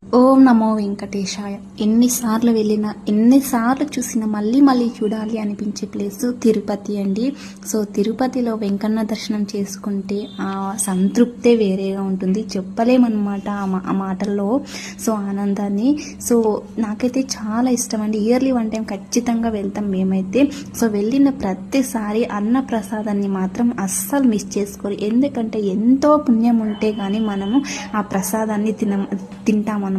ఓం నమో వెంకటేశాయ. ఎన్నిసార్లు వెళ్ళినా ఎన్నిసార్లు చూసినా మళ్ళీ మళ్ళీ చూడాలి అనిపించే ప్లేస్ తిరుపతి అండి. సో తిరుపతిలో వెంకన్న దర్శనం చేసుకుంటే ఆ సంతృప్తే వేరేగా ఉంటుంది, చెప్పలేమన్నమాట ఆ మాటల్లో. సో ఆనందాన్ని నాకైతే చాలా ఇష్టం అండి. ఇయర్లీ వన్ టైం ఖచ్చితంగా వెళ్తాం మేమైతే. సో వెళ్ళిన ప్రతిసారి అన్న ప్రసాదాన్ని మాత్రం అస్సలు మిస్ చేసుకోరు, ఎందుకంటే ఎంతో పుణ్యం ఉంటే కానీ మనము ఆ ప్రసాదాన్ని తింటామన్నమాట.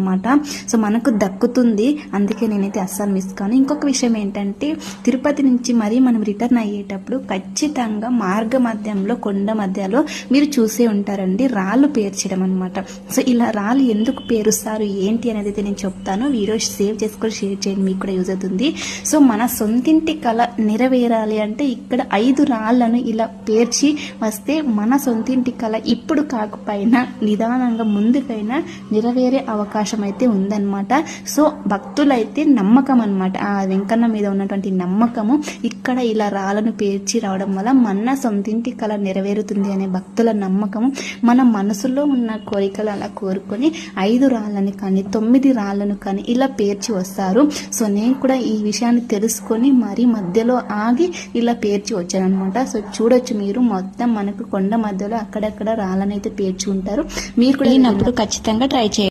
సో మనకు దక్కుతుంది, అందుకే నేనైతే అస్సలు మిస్ కాను. ఇంకొక విషయం ఏంటంటే తిరుపతి నుంచి మరీ మనం రిటర్న్ అయ్యేటప్పుడు ఖచ్చితంగా మార్గ మధ్యంలో కొండ మధ్యలో మీరు చూసే ఉంటారండి రాళ్ళు పేర్చడం అనమాట. సో ఇలా రాళ్ళు ఎందుకు పేరుస్తారు ఏంటి అనేది అయితే నేను చెప్తాను. వీడియో సేవ్ చేసుకొని షేర్ చేయండి, మీకు కూడా యూజ్ అవుతుంది. సో మన సొంతింటి కళ నెరవేరాలి అంటే ఇక్కడ 5 రాళ్లను ఇలా పేర్చి వస్తే మన సొంతింటి కళ ఇప్పుడు కాకపోయినా నిదానంగా ముందుకైనా నెరవేరే అవకాశం అయితే ఉందన్నమాట. సో భక్తులైతే నమ్మకం అనమాట, ఆ వెంకన్న మీద ఉన్నటువంటి నమ్మకము ఇక్కడ ఇలా రాళ్ళను పేర్చి రావడం వల్ల మన సొంతింటి కళ నెరవేరుతుంది అనే భక్తుల నమ్మకం. మన మనసులో ఉన్న కోరికలు అలా కోరుకొని 5 రాళ్ళని కానీ 9 రాళ్ళను కానీ ఇలా పేర్చి వస్తారు. సో నేను కూడా ఈ విషయాన్ని తెలుసుకొని మరీ మధ్యలో ఆగి ఇలా పేర్చి వచ్చాను అనమాట. సో చూడొచ్చు మీరు, మొత్తం మనకు కొండ మధ్యలో అక్కడక్కడ రాళ్ళనైతే పేర్చి ఉంటారు. మీరు కూడా ఖచ్చితంగా ట్రై చేయండి.